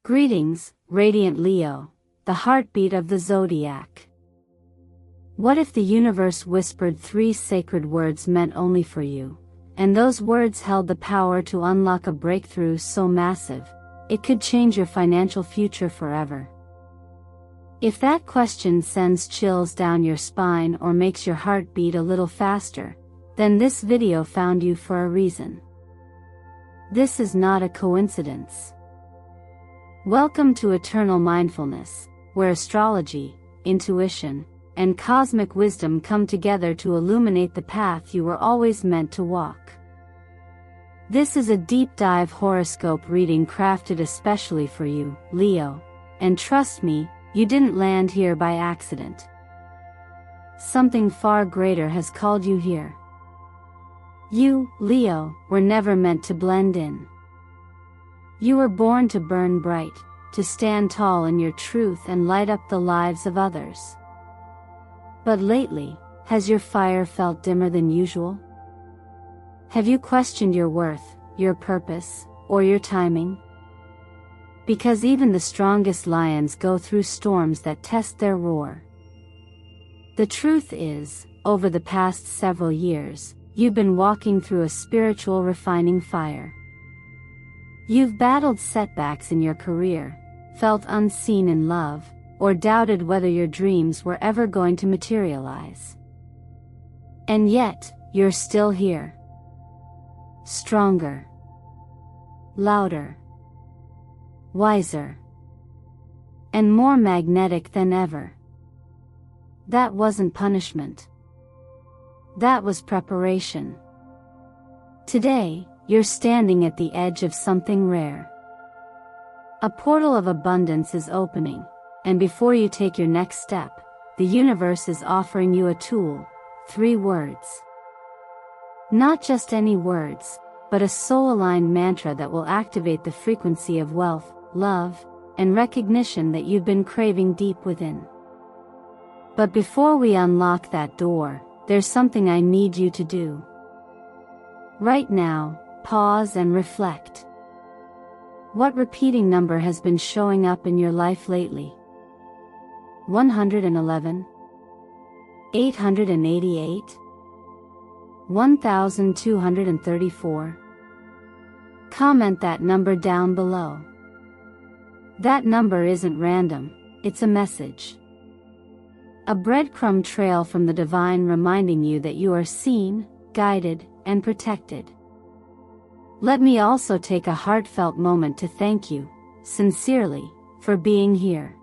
Greetings, radiant Leo, the heartbeat of the Zodiac. What if the universe whispered 3 sacred words meant only for you, and those words held the power to unlock a breakthrough so massive, it could change your financial future forever? If that question sends chills down your spine or makes your heart beat a little faster, then this video found you for a reason. This is not a coincidence. Welcome to Eternal Mindfulness, where astrology, intuition, and cosmic wisdom come together to illuminate the path you were always meant to walk. This is a deep dive horoscope reading crafted especially for you, Leo, and trust me, you didn't land here by accident. Something far greater has called you here. You, Leo, were never meant to blend in. You were born to burn bright, to stand tall in your truth and light up the lives of others. But lately, has your fire felt dimmer than usual? Have you questioned your worth, your purpose, or your timing? Because even the strongest lions go through storms that test their roar. The truth is, over the past several years, you've been walking through a spiritual refining fire. You've battled setbacks in your career, felt unseen in love, or doubted whether your dreams were ever going to materialize. And yet, you're still here. Stronger. Louder. Wiser. And more magnetic than ever. That wasn't punishment. That was preparation. Today, you're standing at the edge of something rare. A portal of abundance is opening, and before you take your next step, the universe is offering you a tool, 3 words. Not just any words, but a soul-aligned mantra that will activate the frequency of wealth, love, and recognition that you've been craving deep within. But before we unlock that door, there's something I need you to do. Right now, pause and reflect. What repeating number has been showing up in your life lately? 111? 888? 1234? Comment that number down below. That number isn't random, it's a message. A breadcrumb trail from the divine reminding you that you are seen, guided, and protected. Let me also take a heartfelt moment to thank you, sincerely, for being here.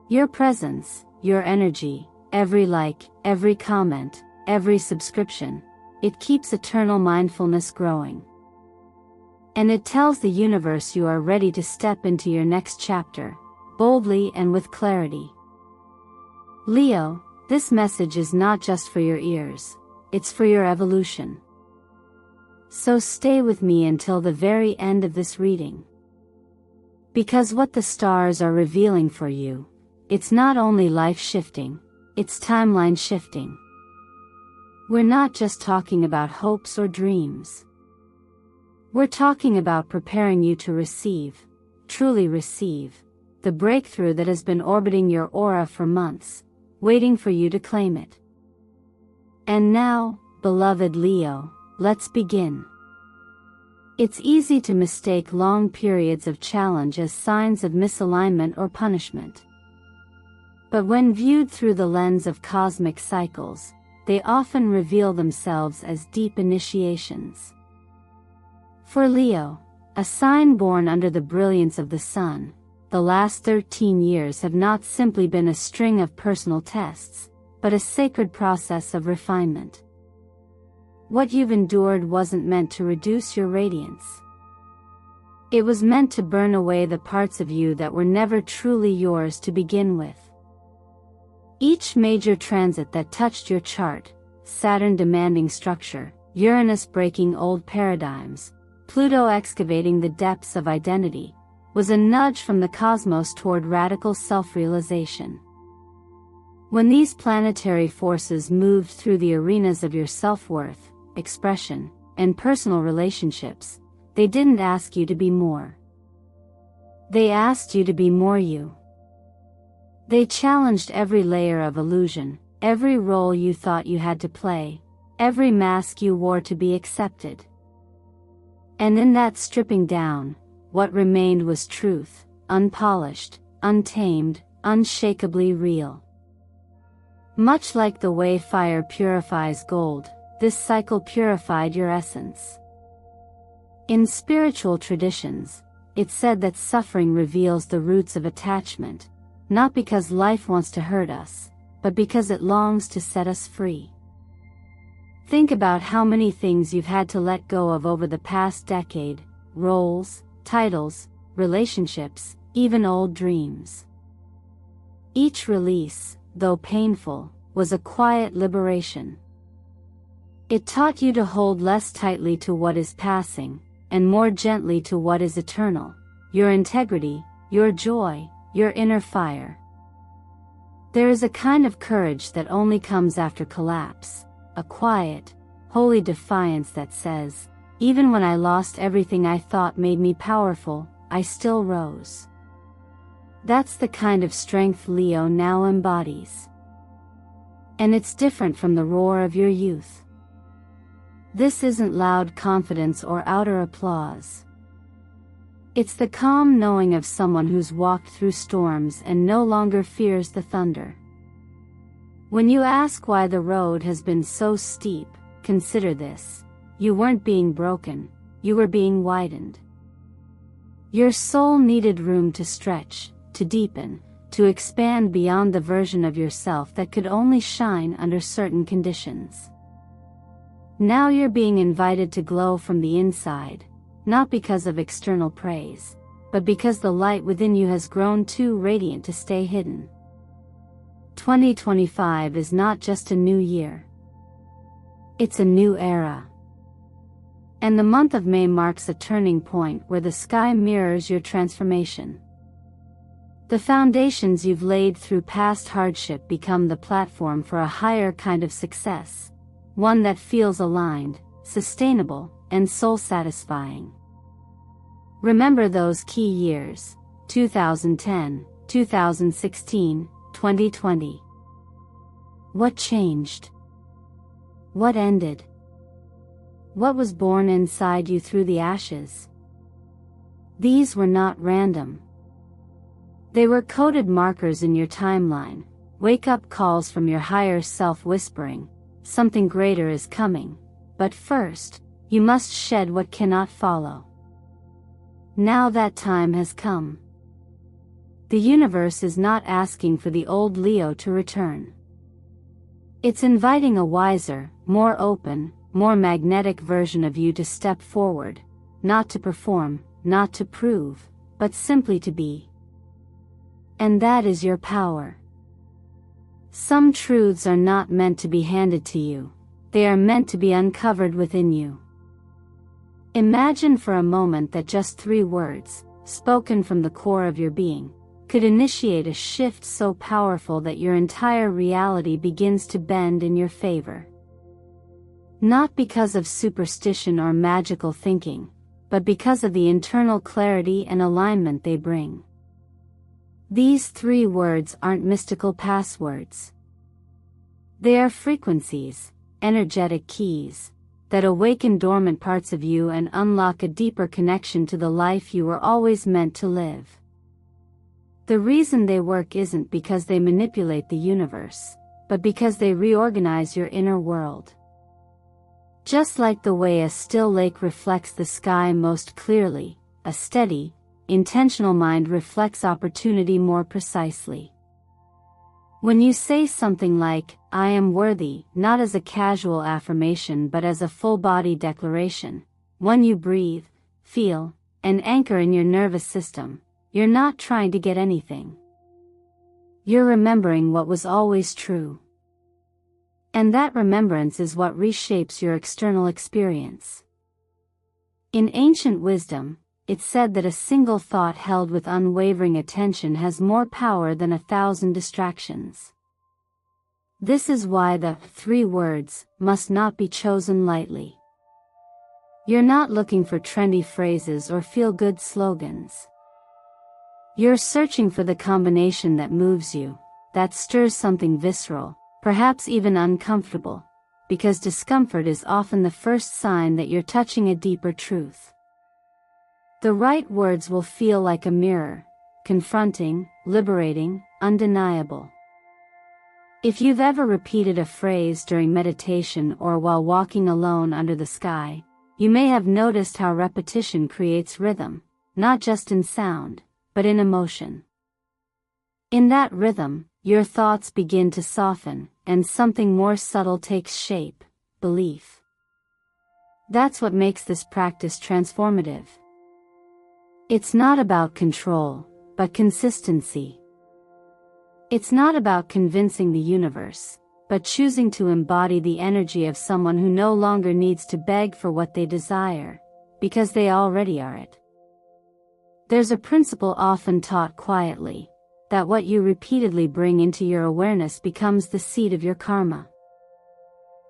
Your presence, your energy, every like, every comment, every subscription, it keeps Eternal Mindfulness growing. And it tells the universe you are ready to step into your next chapter, boldly and with clarity. Leo, this message is not just for your ears, it's for your evolution. So stay with me until the very end of this reading. Because what the stars are revealing for you, it's not only life shifting, it's timeline shifting. We're not just talking about hopes or dreams. We're talking about preparing you to receive, truly receive, the breakthrough that has been orbiting your aura for months, waiting for you to claim it. And now, beloved Leo, let's begin. It's easy to mistake long periods of challenge as signs of misalignment or punishment. But when viewed through the lens of cosmic cycles, they often reveal themselves as deep initiations. For Leo, a sign born under the brilliance of the sun, the last 13 years have not simply been a string of personal tests, but a sacred process of refinement. What you've endured wasn't meant to reduce your radiance. It was meant to burn away the parts of you that were never truly yours to begin with. Each major transit that touched your chart, Saturn demanding structure, Uranus breaking old paradigms, Pluto excavating the depths of identity, was a nudge from the cosmos toward radical self-realization. When these planetary forces moved through the arenas of your self-worth, expression, and personal relationships, they didn't ask you to be more. They asked you to be more you. They challenged every layer of illusion, every role you thought you had to play, every mask you wore to be accepted. And in that stripping down, what remained was truth, unpolished, untamed, unshakably real. Much like the way fire purifies gold, this cycle purified your essence. In spiritual traditions, it's said that suffering reveals the roots of attachment, not because life wants to hurt us, but because it longs to set us free. Think about how many things you've had to let go of over the past decade: roles, titles, relationships, even old dreams. Each release, though painful, was a quiet liberation. It taught you to hold less tightly to what is passing, and more gently to what is eternal: your integrity, your joy, your inner fire. There is a kind of courage that only comes after collapse, a quiet, holy defiance that says, even when I lost everything I thought made me powerful, I still rose. That's the kind of strength Leo now embodies. And it's different from the roar of your youth. This isn't loud confidence or outer applause. It's the calm knowing of someone who's walked through storms and no longer fears the thunder. When you ask why the road has been so steep, consider this: you weren't being broken, you were being widened. Your soul needed room to stretch, to deepen, to expand beyond the version of yourself that could only shine under certain conditions. Now you're being invited to glow from the inside, not because of external praise, but because the light within you has grown too radiant to stay hidden. 2025 is not just a new year. It's a new era. And the month of May marks a turning point where the sky mirrors your transformation. The foundations you've laid through past hardship become the platform for a higher kind of success, one that feels aligned, sustainable, and soul-satisfying. Remember those key years: 2010, 2016, 2020. What changed? What ended? What was born inside you through the ashes? These were not random. They were coded markers in your timeline, wake-up calls from your higher self whispering, something greater is coming, but first, you must shed what cannot follow. Now that time has come. The universe is not asking for the old Leo to return. It's inviting a wiser, more open, more magnetic version of you to step forward, not to perform, not to prove, but simply to be. And that is your power. Some truths are not meant to be handed to you, they are meant to be uncovered within you. Imagine for a moment that just 3 words, spoken from the core of your being, could initiate a shift so powerful that your entire reality begins to bend in your favor. Not because of superstition or magical thinking, but because of the internal clarity and alignment they bring. These 3 words aren't mystical passwords. They are frequencies, energetic keys, that awaken dormant parts of you and unlock a deeper connection to the life you were always meant to live. The reason they work isn't because they manipulate the universe, but because they reorganize your inner world. Just like the way a still lake reflects the sky most clearly, a steady, intentional mind reflects opportunity more precisely. When you say something like, "I am worthy," not as a casual affirmation but as a full-body declaration, one you breathe, feel, and anchor in your nervous system, you're not trying to get anything. You're remembering what was always true. And that remembrance is what reshapes your external experience. In ancient wisdom, it's said that a single thought held with unwavering attention has more power than 1,000 distractions. This is why the 3 words must not be chosen lightly. You're not looking for trendy phrases or feel-good slogans. You're searching for the combination that moves you, that stirs something visceral, perhaps even uncomfortable, because discomfort is often the first sign that you're touching a deeper truth. The right words will feel like a mirror, confronting, liberating, undeniable. If you've ever repeated a phrase during meditation or while walking alone under the sky, you may have noticed how repetition creates rhythm, not just in sound, but in emotion. In that rhythm, your thoughts begin to soften, and something more subtle takes shape: belief. That's what makes this practice transformative. It's not about control, but consistency. It's not about convincing the universe, but choosing to embody the energy of someone who no longer needs to beg for what they desire, because they already are it. There's a principle often taught quietly, that what you repeatedly bring into your awareness becomes the seed of your karma.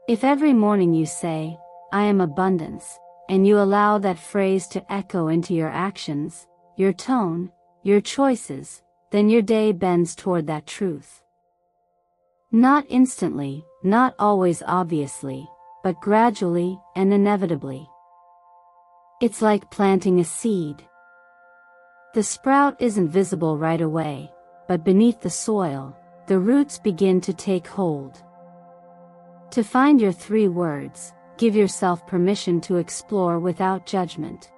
If every morning you say, "I am abundance," and you allow that phrase to echo into your actions, your tone, your choices, then your day bends toward that truth. Not instantly, not always obviously, but gradually and inevitably. It's like planting a seed. The sprout isn't visible right away, but beneath the soil, the roots begin to take hold. To find your 3 words, give yourself permission to explore without judgment.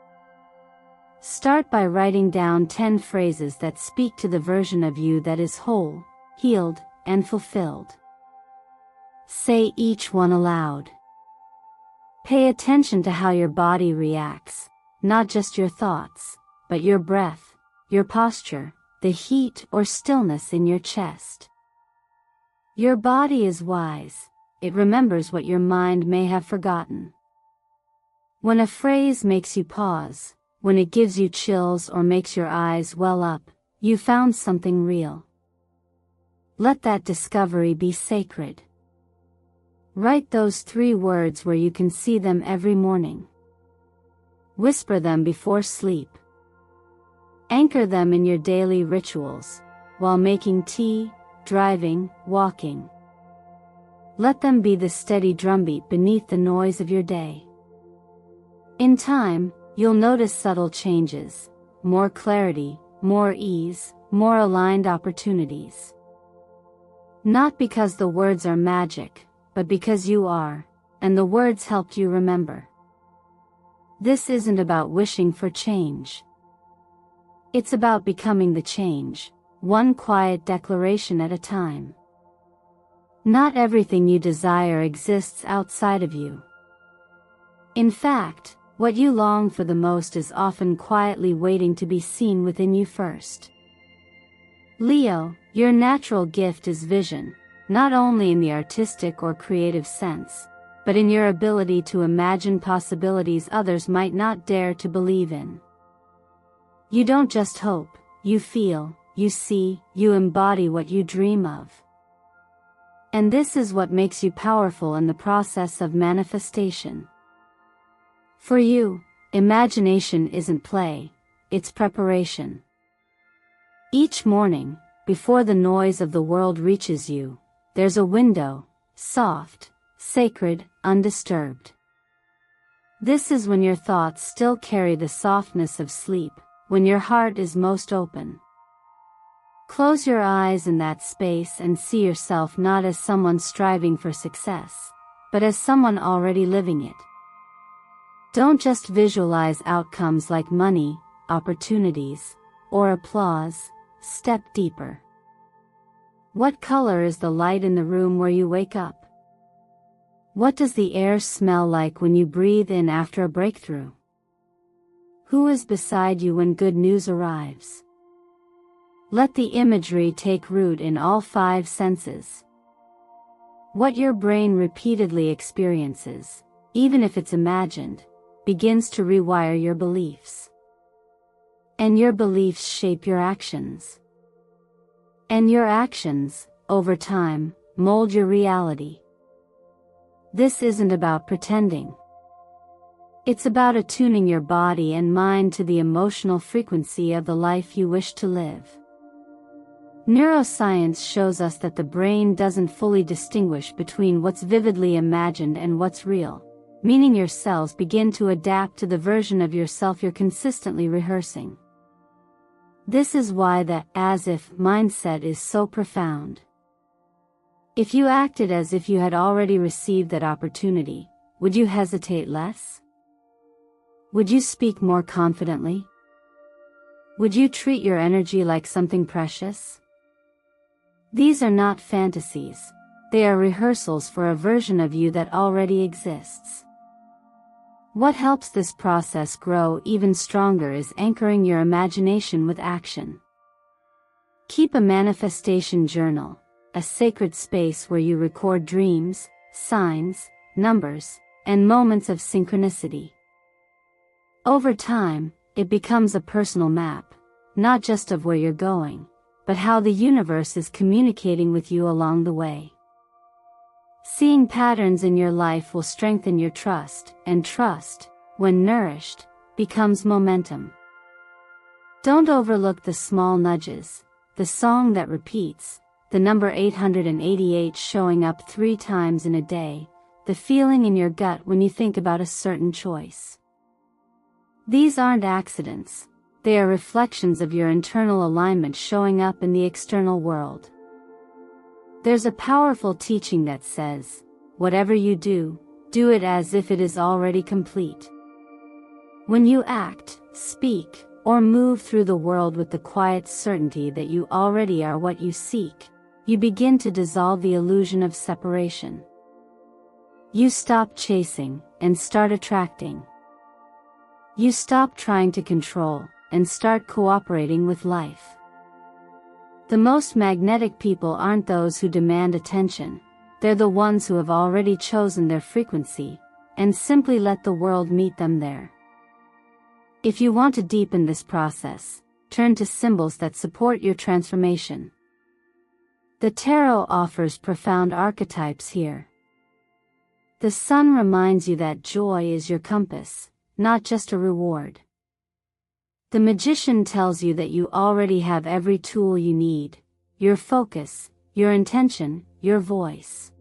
Start by writing down 10 phrases that speak to the version of you that is whole, healed, and fulfilled. Say each one aloud. Pay attention to how your body reacts, not just your thoughts, but your breath, your posture, the heat or stillness in your chest. Your body is wise. It remembers what your mind may have forgotten. When a phrase makes you pause, when it gives you chills or makes your eyes well up, you found something real. Let that discovery be sacred. Write those 3 words where you can see them every morning. Whisper them before sleep. Anchor them in your daily rituals, while making tea, driving, walking. Let them be the steady drumbeat beneath the noise of your day. In time, you'll notice subtle changes: more clarity, more ease, more aligned opportunities. Not because the words are magic, but because you are, and the words helped you remember. This isn't about wishing for change. It's about becoming the change, one quiet declaration at a time. Not everything you desire exists outside of you. In fact, what you long for the most is often quietly waiting to be seen within you first. Leo, your natural gift is vision, not only in the artistic or creative sense, but in your ability to imagine possibilities others might not dare to believe in. You don't just hope, you feel, you see, you embody what you dream of. And this is what makes you powerful in the process of manifestation. For you, imagination isn't play, it's preparation. Each morning, before the noise of the world reaches you, there's a window, soft, sacred, undisturbed. This is when your thoughts still carry the softness of sleep, when your heart is most open. Close your eyes in that space and see yourself not as someone striving for success, but as someone already living it. Don't just visualize outcomes like money, opportunities, or applause. Step deeper. What color is the light in the room where you wake up? What does the air smell like when you breathe in after a breakthrough? Who is beside you when good news arrives? Let the imagery take root in all 5 senses. What your brain repeatedly experiences, even if it's imagined, begins to rewire your beliefs. And your beliefs shape your actions. And your actions, over time, mold your reality. This isn't about pretending. It's about attuning your body and mind to the emotional frequency of the life you wish to live. Neuroscience shows us that the brain doesn't fully distinguish between what's vividly imagined and what's real, meaning your cells begin to adapt to the version of yourself you're consistently rehearsing. This is why the as-if mindset is so profound. If you acted as if you had already received that opportunity, would you hesitate less? Would you speak more confidently? Would you treat your energy like something precious? These are not fantasies. They are rehearsals for a version of you that already exists. What helps this process grow even stronger is anchoring your imagination with action. Keep a manifestation journal, a sacred space where you record dreams, signs, numbers, and moments of synchronicity. Over time, it becomes a personal map, not just of where you're going, but how the universe is communicating with you along the way. Seeing patterns in your life will strengthen your trust, and trust, when nourished, becomes momentum. Don't overlook the small nudges, the song that repeats, the number 888 showing up 3 times in a day, the feeling in your gut when you think about a certain choice. These aren't accidents, they are reflections of your internal alignment showing up in the external world. There's a powerful teaching that says, whatever you do, do it as if it is already complete. When you act, speak, or move through the world with the quiet certainty that you already are what you seek, you begin to dissolve the illusion of separation. You stop chasing, and start attracting. You stop trying to control, and start cooperating with life. The most magnetic people aren't those who demand attention, they're the ones who have already chosen their frequency, and simply let the world meet them there. If you want to deepen this process, turn to symbols that support your transformation. The tarot offers profound archetypes here. The sun reminds you that joy is your compass, not just a reward. The magician tells you that you already have every tool you need, your focus, your intention, your voice.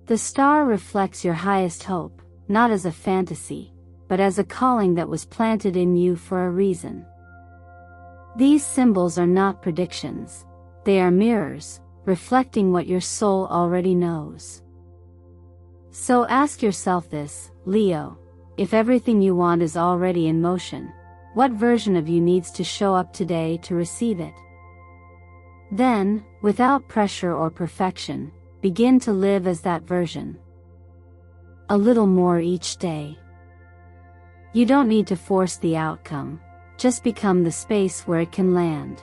The star reflects your highest hope, not as a fantasy, but as a calling that was planted in you for a reason. These symbols are not predictions, they are mirrors, reflecting what your soul already knows. So ask yourself this, Leo, if everything you want is already in motion, what version of you needs to show up today to receive it? Then, without pressure or perfection, begin to live as that version. A little more each day. You don't need to force the outcome, just become the space where it can land.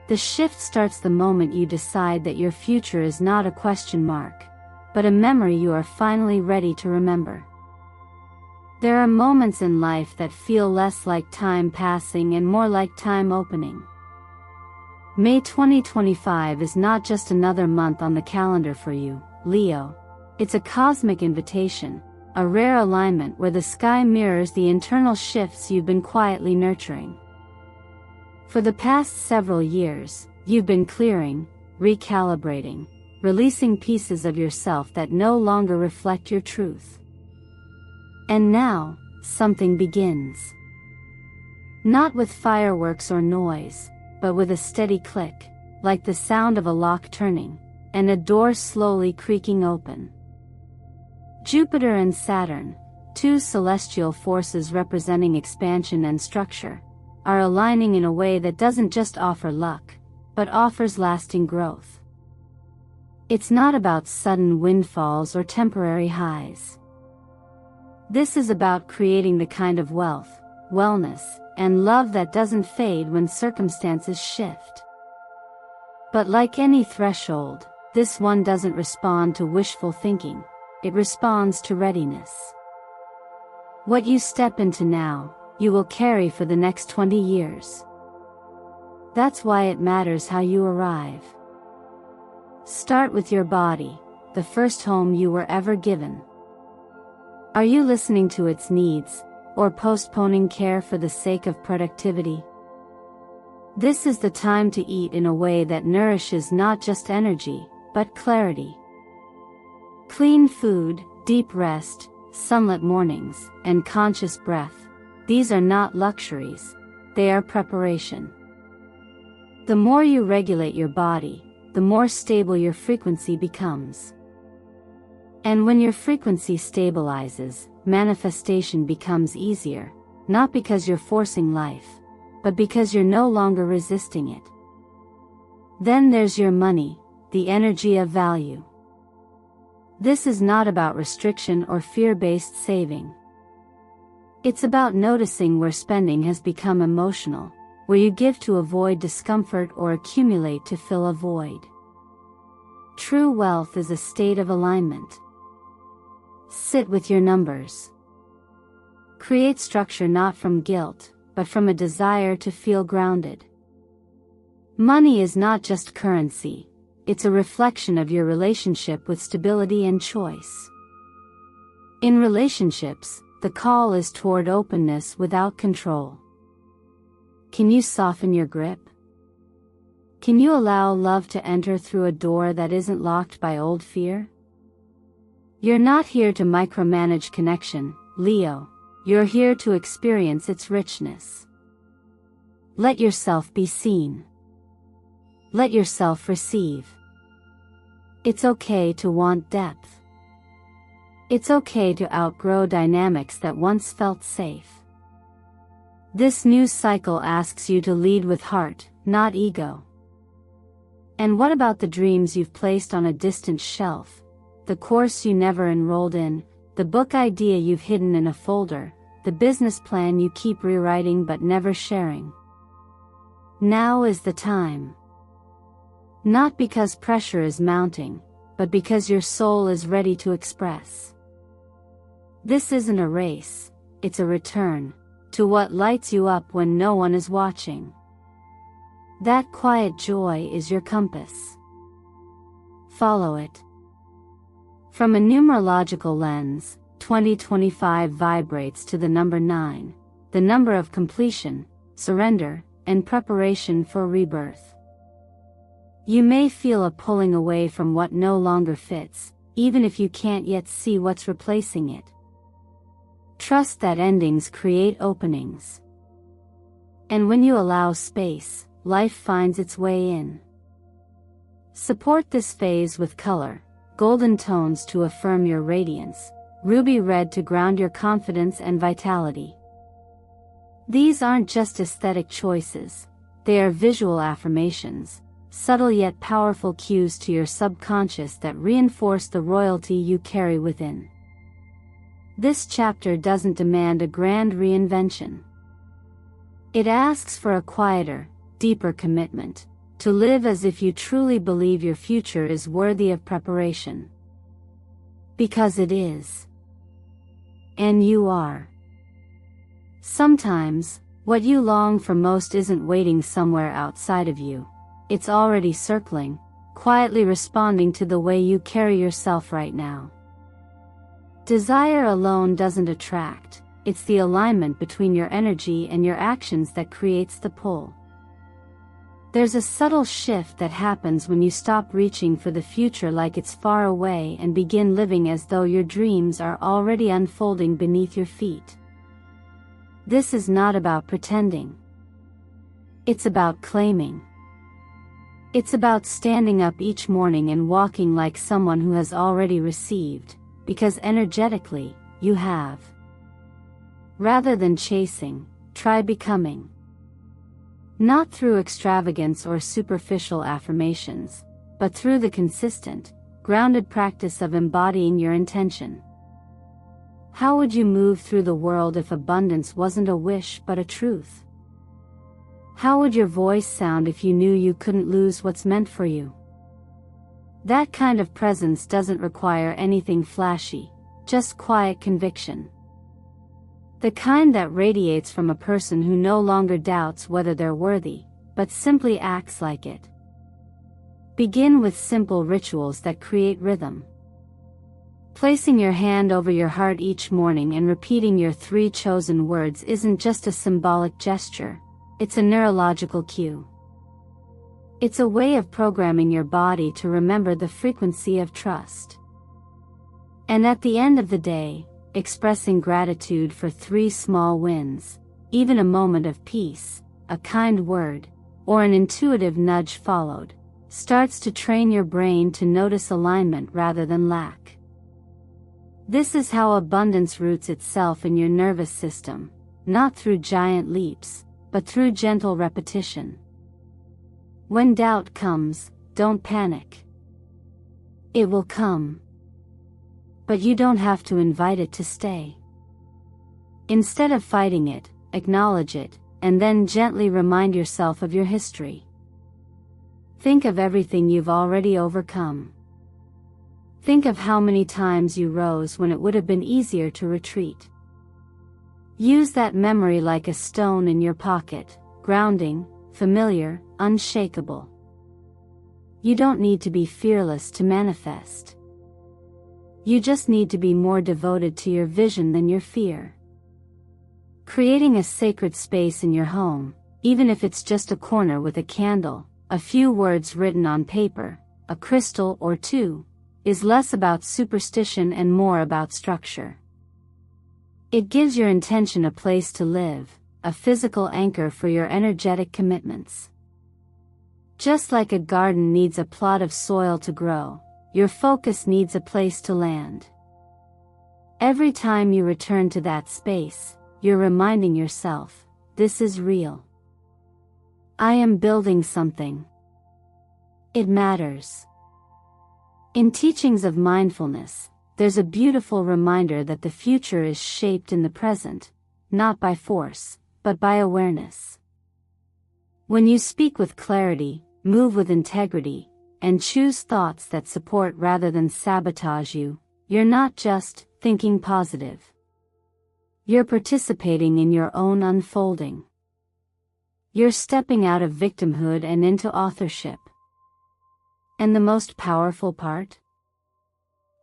The shift starts the moment you decide that your future is not a question mark, but a memory you are finally ready to remember. There are moments in life that feel less like time passing and more like time opening. May 2025 is not just another month on the calendar for you, Leo. It's a cosmic invitation, a rare alignment where the sky mirrors the internal shifts you've been quietly nurturing. For the past several years, you've been clearing, recalibrating, releasing pieces of yourself that no longer reflect your truth. And now, something begins. Not with fireworks or noise, but with a steady click, like the sound of a lock turning, and a door slowly creaking open. Jupiter and Saturn, 2 celestial forces representing expansion and structure, are aligning in a way that doesn't just offer luck, but offers lasting growth. It's not about sudden windfalls or temporary highs. This is about creating the kind of wealth, wellness, and love that doesn't fade when circumstances shift. But like any threshold, this one doesn't respond to wishful thinking, it responds to readiness. What you step into now, you will carry for the next 20 years. That's why it matters how you arrive. Start with your body, the first home you were ever given. Are you listening to its needs, or postponing care for the sake of productivity? This is the time to eat in a way that nourishes not just energy, but clarity. Clean food, deep rest, sunlit mornings, and conscious breath. These are not luxuries, they are preparation. The more you regulate your body, the more stable your frequency becomes. And when your frequency stabilizes, manifestation becomes easier, not because you're forcing life, but because you're no longer resisting it. Then there's your money, the energy of value. This is not about restriction or fear-based saving. It's about noticing where spending has become emotional, where you give to avoid discomfort or accumulate to fill a void. True wealth is a state of alignment. Sit with your numbers. Create structure not from guilt, but from a desire to feel grounded. Money is not just currency, it's a reflection of your relationship with stability and choice. In relationships, the call is toward openness without control. Can you soften your grip? Can you allow love to enter through a door that isn't locked by old fear? You're not here to micromanage connection, Leo. You're here to experience its richness. Let yourself be seen. Let yourself receive. It's okay to want depth. It's okay to outgrow dynamics that once felt safe. This new cycle asks you to lead with heart, not ego. And what about the dreams you've placed on a distant shelf, the course you never enrolled in, the book idea you've hidden in a folder, the business plan you keep rewriting but never sharing? Now is the time. Not because pressure is mounting, but because your soul is ready to express. This isn't a race, it's a return to what lights you up when no one is watching. That quiet joy is your compass. Follow it. From a numerological lens, 2025 vibrates to the number 9, the number of completion, surrender, and preparation for rebirth. You may feel a pulling away from what no longer fits, even if you can't yet see what's replacing it. Trust that endings create openings. And when you allow space, life finds its way in. Support this phase with color, golden tones to affirm your radiance, ruby red to ground your confidence and vitality. These aren't just aesthetic choices, they are visual affirmations, subtle yet powerful cues to your subconscious that reinforce the royalty you carry within. This chapter doesn't demand a grand reinvention. It asks for a quieter, deeper commitment, to live as if you truly believe your future is worthy of preparation. Because it is. And you are. Sometimes, what you long for most isn't waiting somewhere outside of you. It's already circling, quietly responding to the way you carry yourself right now. Desire alone doesn't attract, it's the alignment between your energy and your actions that creates the pull. There's a subtle shift that happens when you stop reaching for the future like it's far away and begin living as though your dreams are already unfolding beneath your feet. This is not about pretending. It's about claiming. It's about standing up each morning and walking like someone who has already received, because energetically, you have. Rather than chasing, try becoming. Not through extravagance or superficial affirmations, but through the consistent, grounded practice of embodying your intention. How would you move through the world if abundance wasn't a wish but a truth? How would your voice sound if you knew you couldn't lose what's meant for you? That kind of presence doesn't require anything flashy, just quiet conviction. The kind that radiates from a person who no longer doubts whether they're worthy, but simply acts like it. Begin with simple rituals that create rhythm. Placing your hand over your heart each morning and repeating your 3 chosen words isn't just a symbolic gesture, it's a neurological cue. It's a way of programming your body to remember the frequency of trust. And at the end of the day, expressing gratitude for 3 small wins, even a moment of peace, a kind word, or an intuitive nudge followed, starts to train your brain to notice alignment rather than lack. This is how abundance roots itself in your nervous system, not through giant leaps, but through gentle repetition. When doubt comes, don't panic. It will come. But you don't have to invite it to stay. Instead of fighting it, acknowledge it, and then gently remind yourself of your history. Think of everything you've already overcome. Think of how many times you rose when it would have been easier to retreat. Use that memory like a stone in your pocket, grounding, familiar, unshakable. You don't need to be fearless to manifest. You just need to be more devoted to your vision than your fear. Creating a sacred space in your home, even if it's just a corner with a candle, a few words written on paper, a crystal or 2, is less about superstition and more about structure. It gives your intention a place to live, a physical anchor for your energetic commitments. Just like a garden needs a plot of soil to grow, your focus needs a place to land. Every time you return to that space, you're reminding yourself, this is real. I am building something. It matters. In teachings of mindfulness, there's a beautiful reminder that the future is shaped in the present, not by force, but by awareness. When you speak with clarity, move with integrity, and choose thoughts that support rather than sabotage you, you're not just thinking positive. You're participating in your own unfolding. You're stepping out of victimhood and into authorship. And the most powerful part?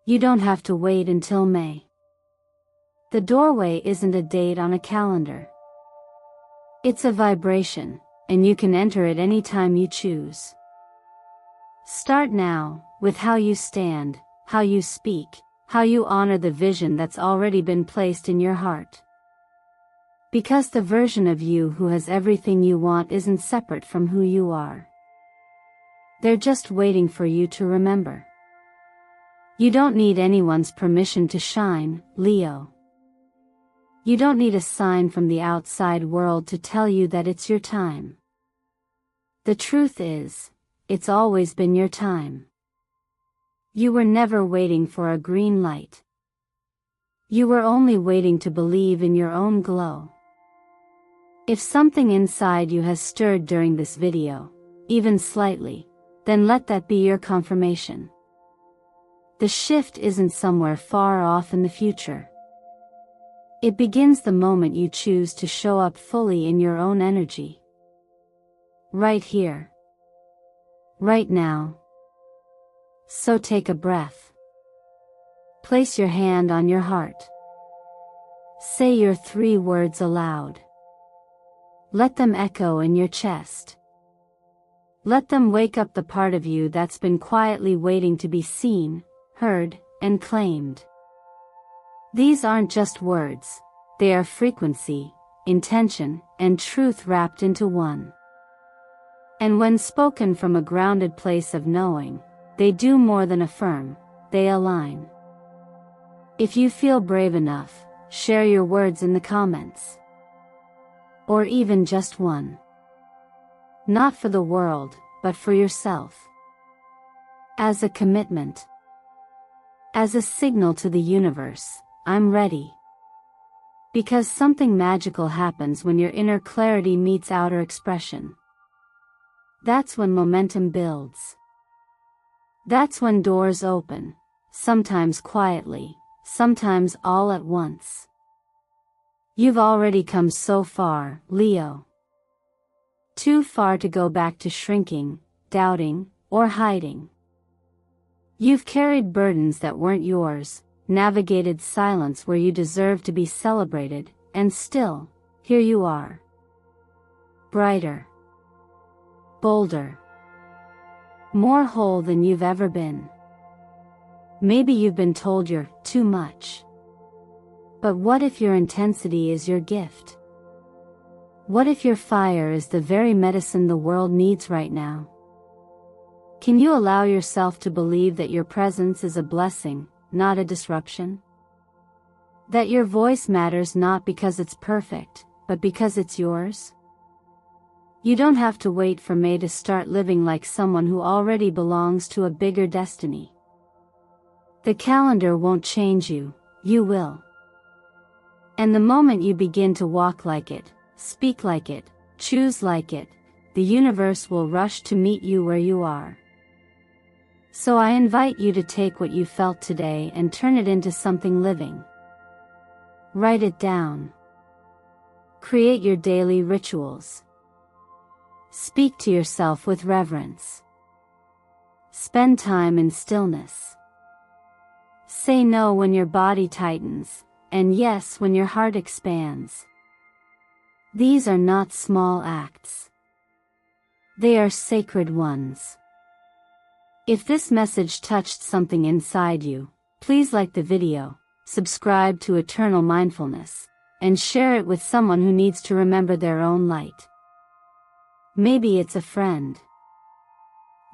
You don't have to wait until May. The doorway isn't a date on a calendar. It's a vibration, and you can enter it anytime you choose. Start now, with how you stand, how you speak, how you honor the vision that's already been placed in your heart. Because the version of you who has everything you want isn't separate from who you are. They're just waiting for you to remember. You don't need anyone's permission to shine, Leo. You don't need a sign from the outside world to tell you that it's your time. The truth is, it's always been your time. You were never waiting for a green light. You were only waiting to believe in your own glow. If something inside you has stirred during this video, even slightly, then let that be your confirmation. The shift isn't somewhere far off in the future. It begins the moment you choose to show up fully in your own energy. Right here. Right now. So take a breath. Place your hand on your heart. Say your 3 words aloud. Let them echo in your chest. Let them wake up the part of you that's been quietly waiting to be seen, heard, and claimed. These aren't just words, they are frequency, intention, and truth wrapped into one. And when spoken from a grounded place of knowing, they do more than affirm, they align. If you feel brave enough, share your words in the comments. Or even just one. Not for the world, but for yourself. As a commitment. As a signal to the universe, I'm ready. Because something magical happens when your inner clarity meets outer expression. That's when momentum builds. That's when doors open, sometimes quietly, sometimes all at once. You've already come so far, Leo. Too far to go back to shrinking, doubting, or hiding. You've carried burdens that weren't yours, navigated silence where you deserve to be celebrated, and still, here you are. Brighter. Bolder. More whole than you've ever been. Maybe you've been told you're too much. But what if your intensity is your gift? What if your fire is the very medicine the world needs right now? Can you allow yourself to believe that your presence is a blessing, not a disruption? That your voice matters not because it's perfect, but because it's yours? You don't have to wait for May to start living like someone who already belongs to a bigger destiny. The calendar won't change you, you will. And the moment you begin to walk like it, speak like it, choose like it, the universe will rush to meet you where you are. So I invite you to take what you felt today and turn it into something living. Write it down. Create your daily rituals. Speak to yourself with reverence. Spend time in stillness. Say no when your body tightens, and yes when your heart expands. These are not small acts. They are sacred ones. If this message touched something inside you, please like the video, subscribe to Eternal Mindfulness, and share it with someone who needs to remember their own light. Maybe it's a friend.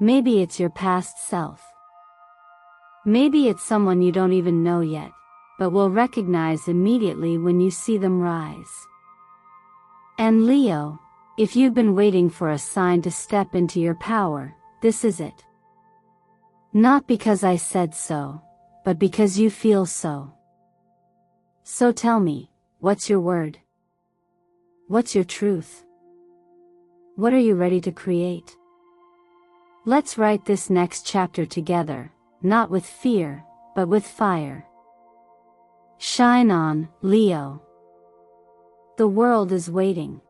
Maybe it's your past self. Maybe it's someone you don't even know yet, but will recognize immediately when you see them rise. And Leo, if you've been waiting for a sign to step into your power, this is it. Not because I said so, but because you feel so. So tell me, what's your word? What's your truth? What are you ready to create? Let's write this next chapter together, not with fear, but with fire. Shine on, Leo. The world is waiting.